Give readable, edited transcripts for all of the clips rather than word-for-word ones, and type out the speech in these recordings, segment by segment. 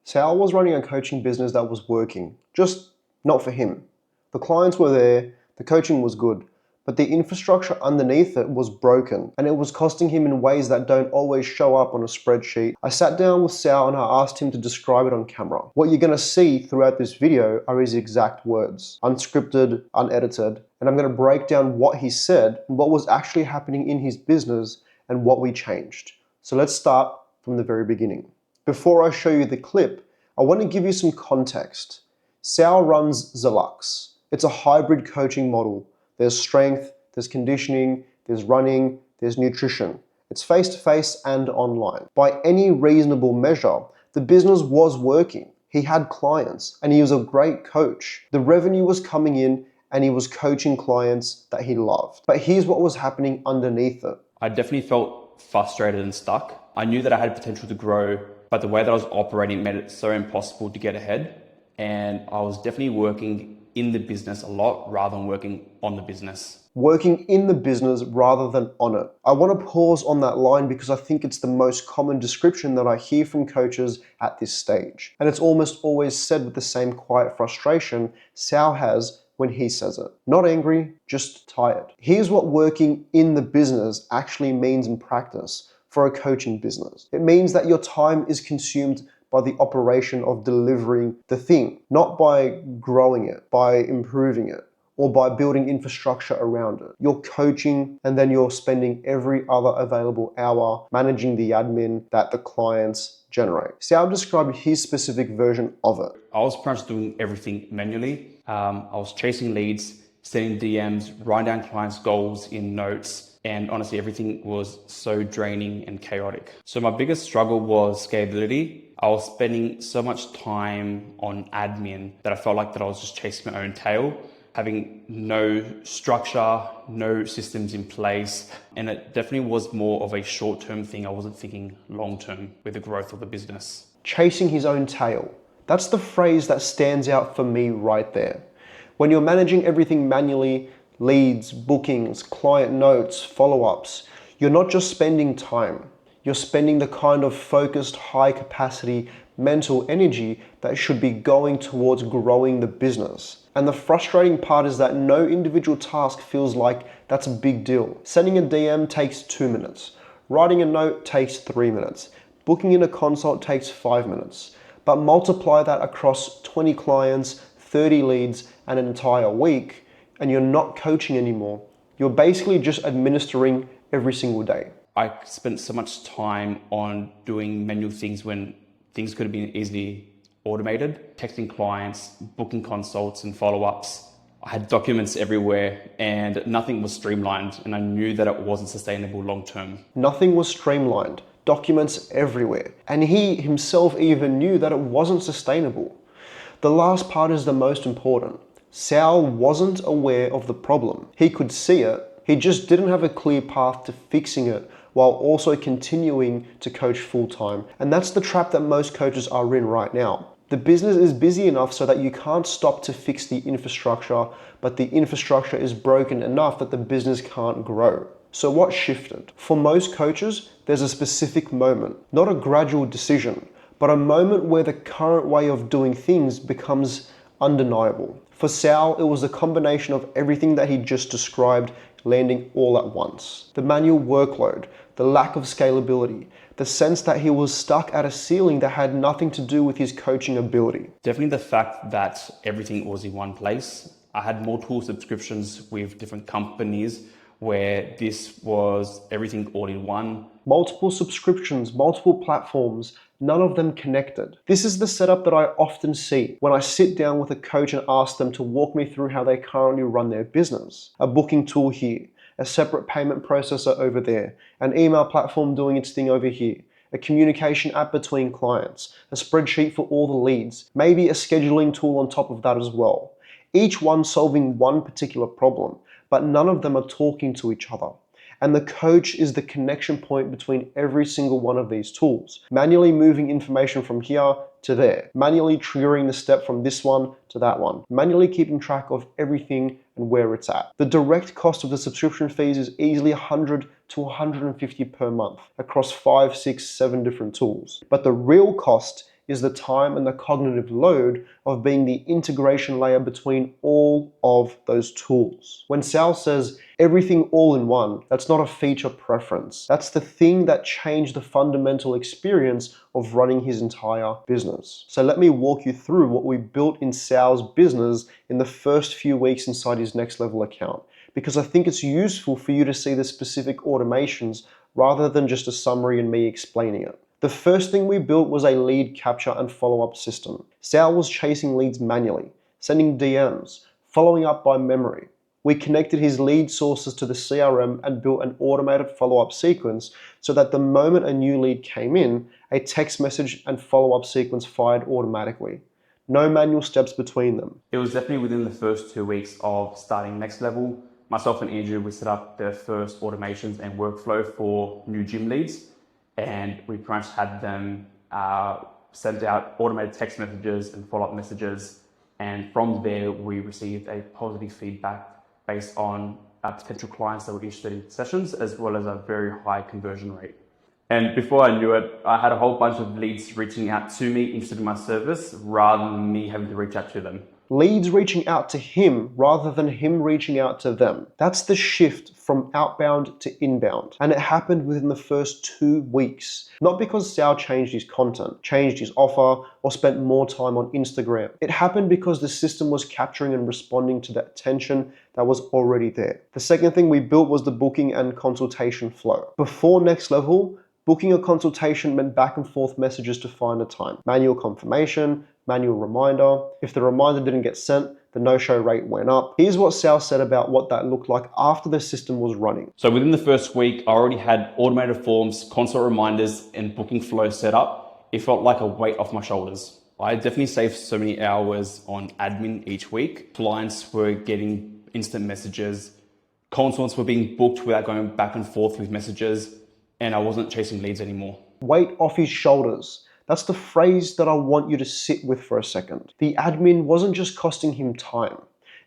Sal was running a coaching business that was working, just not for him. The clients were there, the coaching was good, but the infrastructure underneath it was broken and it was costing him in ways that don't always show up on a spreadsheet. I sat down with Sal and I asked him to describe it on camera. What you're gonna see throughout this video are his exact words, unscripted, unedited, and I'm gonna break down what he said and what was actually happening in his business and what we changed. So let's start from the very beginning. Before I show you the clip, I want to give you some context. Sal runs Zelux. It's a hybrid coaching model. There's strength, there's conditioning, there's running, there's nutrition. It's face-to-face and online. By any reasonable measure, the business was working. He had clients and he was a great coach. The revenue was coming in and he was coaching clients that he loved. But here's what was happening underneath it. I definitely felt frustrated and stuck. I knew that I had potential to grow, but the way that I was operating made it so impossible to get ahead. And I was definitely working in the business a lot rather than working on the business. Working in the business rather than on it. I want to pause on that line because I think it's the most common description that I hear from coaches at this stage. And it's almost always said with the same quiet frustration Sal has when he says it. Not angry, just tired. Here's what working in the business actually means in practice for a coaching business. It means that your time is consumed by the operation of delivering the thing, not by growing it, by improving it, or by building infrastructure around it. You're coaching and then you're spending every other available hour managing the admin that the clients generate. Sal described his specific version of it. I was pretty much doing everything manually. I was chasing leads, sending DMs, writing down clients' goals in notes, and honestly, everything was so draining and chaotic. So my biggest struggle was scalability. I was spending so much time on admin that I felt like that I was just chasing my own tail, having no structure, no systems in place. And it definitely was more of a short-term thing. I wasn't thinking long-term with the growth of the business. Chasing his own tail. That's the phrase that stands out for me right there. When you're managing everything manually, leads, bookings, client notes, follow-ups, you're not just spending time. You're spending the kind of focused, high capacity mental energy that should be going towards growing the business. And the frustrating part is that no individual task feels like that's a big deal. Sending a DM takes 2 minutes. Writing a note takes 3 minutes. Booking in a consult takes 5 minutes. But multiply that across 20 clients, 30 leads, and an entire week, and you're not coaching anymore. You're basically just administering every single day. I spent so much time on doing manual things when things could have been easily automated. Texting clients, booking consults and follow-ups. I had documents everywhere and nothing was streamlined, and I knew that it wasn't sustainable long-term. Nothing was streamlined, documents everywhere. And he himself even knew that it wasn't sustainable. The last part is the most important. Sal wasn't aware of the problem. He could see it, he just didn't have a clear path to fixing it while also continuing to coach full-time. And that's the trap that most coaches are in right now. The business is busy enough so that you can't stop to fix the infrastructure, but the infrastructure is broken enough that the business can't grow. So what shifted? For most coaches, there's a specific moment, not a gradual decision, but a moment where the current way of doing things becomes undeniable. For Sal, it was a combination of everything that he just described landing all at once. The manual workload, the lack of scalability, the sense that he was stuck at a ceiling that had nothing to do with his coaching ability. Definitely the fact that everything was in one place. I had multiple subscriptions with different companies where this was everything all in one. Multiple subscriptions, multiple platforms, none of them connected. This is the setup that I often see when I sit down with a coach and ask them to walk me through how they currently run their business. A booking tool here, a separate payment processor over there, an email platform doing its thing over here, a communication app between clients, a spreadsheet for all the leads, maybe a scheduling tool on top of that as well. Each one solving one particular problem, but none of them are talking to each other. And the coach is the connection point between every single one of these tools. Manually moving information from here to there. Manually triggering the step from this one to that one. Manually keeping track of everything and where it's at. The direct cost of the subscription fees is easily $100 to $150 per month across 5, 6, 7 different tools. But the real cost is the time and the cognitive load of being the integration layer between all of those tools. When Sal says everything all in one, that's not a feature preference. That's the thing that changed the fundamental experience of running his entire business. So let me walk you through what we built in Sal's business in the first few weeks inside his Next Level account, because I think it's useful for you to see the specific automations rather than just a summary and me explaining it. The first thing we built was a lead capture and follow-up system. Sal was chasing leads manually, sending DMs, following up by memory. We connected his lead sources to the CRM and built an automated follow-up sequence so that the moment a new lead came in, a text message and follow-up sequence fired automatically. No manual steps between them. It was definitely within the first 2 weeks of starting Next Level. Myself and Andrew, we set up the first automations and workflow for new gym leads, and we pretty much had them send out automated text messages and follow-up messages. And from there, we received a positive feedback based on potential clients that were interested in sessions, as well as a very high conversion rate. And before I knew it, I had a whole bunch of leads reaching out to me interested in my service rather than me having to reach out to them. Leads reaching out to him rather than him reaching out to them. That's the shift from outbound to inbound. And it happened within the first 2 weeks. Not because Sal changed his content, changed his offer, or spent more time on Instagram. It happened because the system was capturing and responding to that attention that was already there. The second thing we built was the booking and consultation flow. Before Next Level, booking a consultation meant back and forth messages to find a time. Manual confirmation, manual reminder. If the reminder didn't get sent, the no-show rate went up. Here's what Sal said about what that looked like after the system was running. So within the first week, I already had automated forms, consult reminders, and booking flow set up. It felt like a weight off my shoulders. I definitely saved so many hours on admin each week. Clients were getting instant messages. Consults were being booked without going back and forth with messages, and I wasn't chasing leads anymore. Weight off his shoulders. That's the phrase that I want you to sit with for a second. The admin wasn't just costing him time,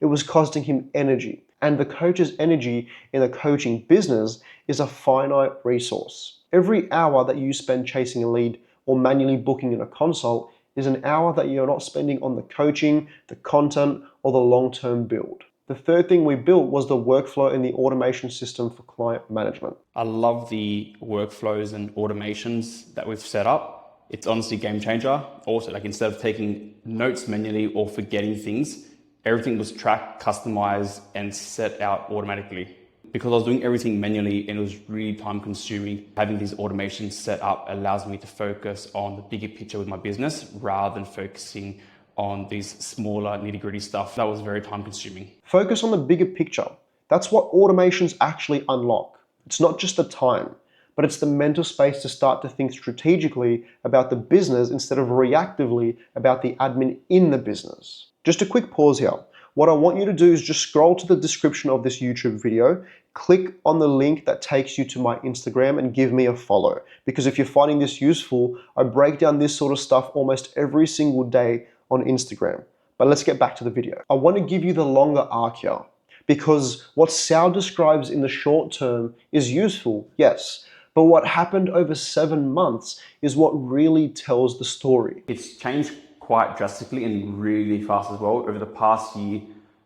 it was costing him energy. And the coach's energy in a coaching business is a finite resource. Every hour that you spend chasing a lead or manually booking in a consult is an hour that you're not spending on the coaching, the content, or the long-term build. The third thing we built was the workflow and the automation system for client management. I love the workflows and automations that we've set up. It's honestly a game changer. Also, like instead of taking notes manually or forgetting things, everything was tracked, customized, and set out automatically. Because I was doing everything manually and it was really time consuming, having these automations set up allows me to focus on the bigger picture with my business rather than focusing on these smaller nitty gritty stuff. That was very time consuming. Focus on the bigger picture. That's what automations actually unlock. It's not just the time, but it's the mental space to start to think strategically about the business instead of reactively about the admin in the business. Just a quick pause here. What I want you to do is just scroll to the description of this YouTube video, click on the link that takes you to my Instagram and give me a follow. Because if you're finding this useful, I break down this sort of stuff almost every single day on Instagram. But let's get back to the video. I want to give you the longer arc here because what Sal describes in the short term is useful, yes, but what happened over 7 months is what really tells the story. It's changed quite drastically and really fast as well. Over the past year,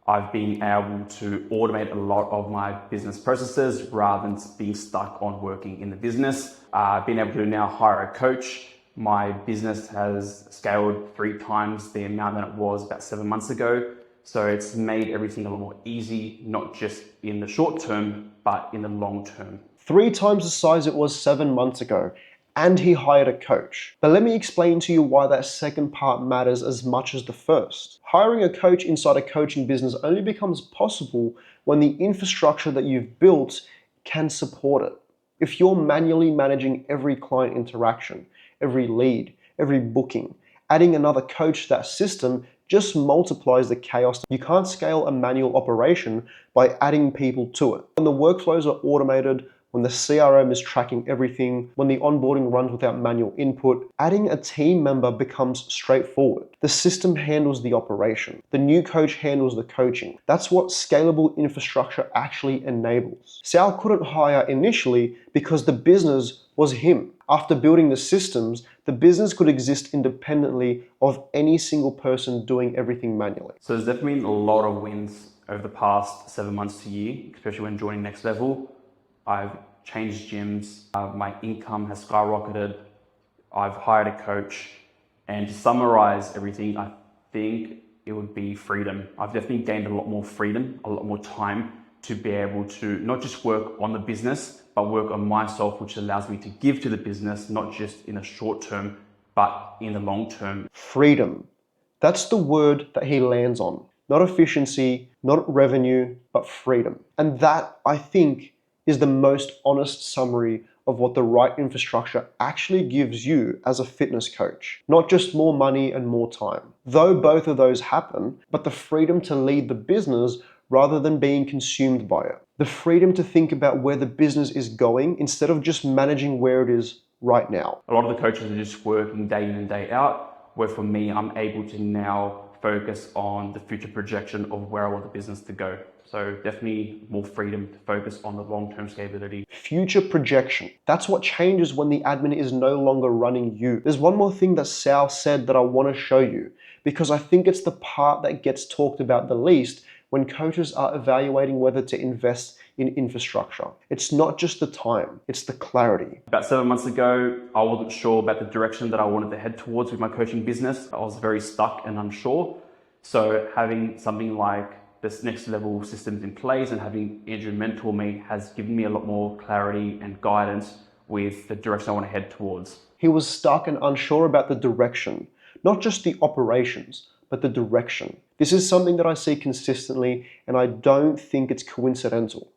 I've been able to automate a lot of my business processes rather than being stuck on working in the business. I've been able to now hire a coach. My business has scaled 3 times the amount that it was about 7 months ago. So it's made everything a lot more easy, not just in the short term, but in the long term. 3 times the size it was 7 months ago, and he hired a coach. But let me explain to you why that second part matters as much as the first. Hiring a coach inside a coaching business only becomes possible when the infrastructure that you've built can support it. If you're manually managing every client interaction, every lead, every booking, adding another coach to that system just multiplies the chaos. You can't scale a manual operation by adding people to it. When the workflows are automated, when the CRM is tracking everything, when the onboarding runs without manual input, adding a team member becomes straightforward. The system handles the operation. The new coach handles the coaching. That's what scalable infrastructure actually enables. Sal couldn't hire initially because the business was him. After building the systems, the business could exist independently of any single person doing everything manually. So there's definitely been a lot of wins over the past 7 months to a year, especially when joining Next Level. I've changed gyms, my income has skyrocketed, I've hired a coach, and to summarize everything, I think it would be freedom. I've definitely gained a lot more freedom, a lot more time to be able to not just work on the business, but work on myself, which allows me to give to the business, not just in the short term, but in the long term. Freedom. That's the word that he lands on. Not efficiency, not revenue, but freedom. And that, I think, is the most honest summary of what the right infrastructure actually gives you as a fitness coach. Not just more money and more time. Though both of those happen, but the freedom to lead the business rather than being consumed by it. The freedom to think about where the business is going instead of just managing where it is right now. A lot of the coaches are just working day in and day out, where for me, I'm able to now focus on the future projection of where I want the business to go. So definitely more freedom to focus on the long-term scalability. Future projection. That's what changes when the admin is no longer running you. There's one more thing that Sal said that I want to show you, because I think it's the part that gets talked about the least when coaches are evaluating whether to invest in infrastructure. It's not just the time, it's the clarity. About 7 months ago, I wasn't sure about the direction that I wanted to head towards with my coaching business. I was very stuck and unsure. So having something like this next level systems in place and having Andrew mentor me has given me a lot more clarity and guidance with the direction I want to head towards. He was stuck and unsure about the direction, not just the operations, but the direction. This is something that I see consistently, and I don't think it's coincidental.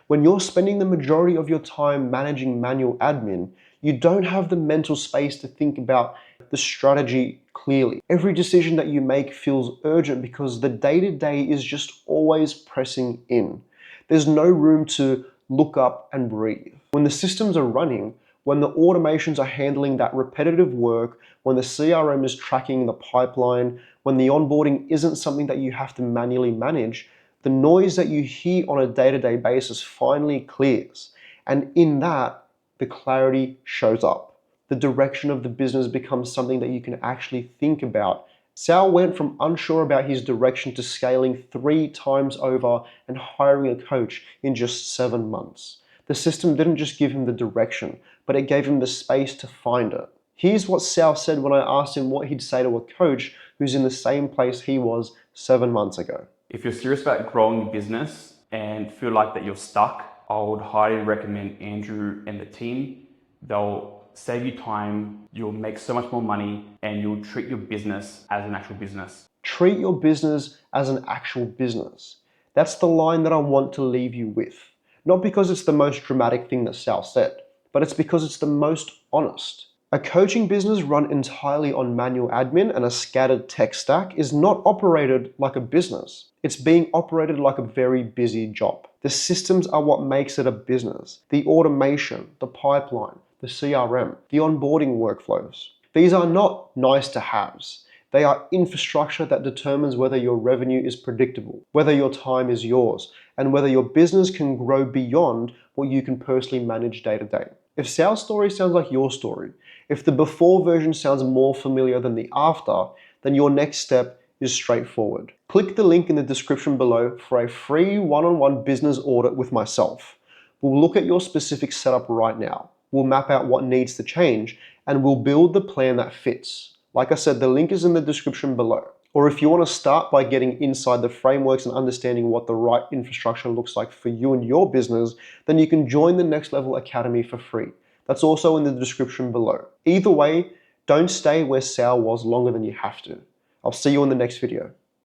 When you're spending the majority of your time managing manual admin, you don't have the mental space to think about the strategy clearly. Every decision that you make feels urgent because the day-to-day is just always pressing in. There's no room to look up and breathe. When the systems are running, when the automations are handling that repetitive work, when the CRM is tracking the pipeline, when the onboarding isn't something that you have to manually manage, the noise that you hear on a day-to-day basis finally clears. And in that, the clarity shows up. The direction of the business becomes something that you can actually think about. Sal went from unsure about his direction to scaling 3 times over and hiring a coach in just 7 months. The system didn't just give him the direction, but it gave him the space to find it. Here's what Sal said when I asked him what he'd say to a coach who's in the same place he was 7 months ago. If you're serious about growing your business and feel like that you're stuck, I would highly recommend Andrew and the team. They'll save you time, you'll make so much more money, and you'll treat your business as an actual business. Treat your business as an actual business. That's the line that I want to leave you with. Not because it's the most dramatic thing that Sal said, but it's because it's the most honest. A coaching business run entirely on manual admin and a scattered tech stack is not operated like a business. It's being operated like a very busy job. The systems are what makes it a business. The automation, the pipeline, the CRM, the onboarding workflows. These are not nice to haves. They are infrastructure that determines whether your revenue is predictable, whether your time is yours, and whether your business can grow beyond what you can personally manage day to day. If Sal's story sounds like your story, if the before version sounds more familiar than the after, then your next step is straightforward. Click the link in the description below for a free one-on-one business audit with myself. We'll look at your specific setup right now. We'll map out what needs to change, and we'll build the plan that fits. Like I said, the link is in the description below. Or if you want to start by getting inside the frameworks and understanding what the right infrastructure looks like for you and your business, then you can join the NXTLVL Academy for free. That's also in the description below. Either way, don't stay where Sal was longer than you have to. I'll see you in the next video.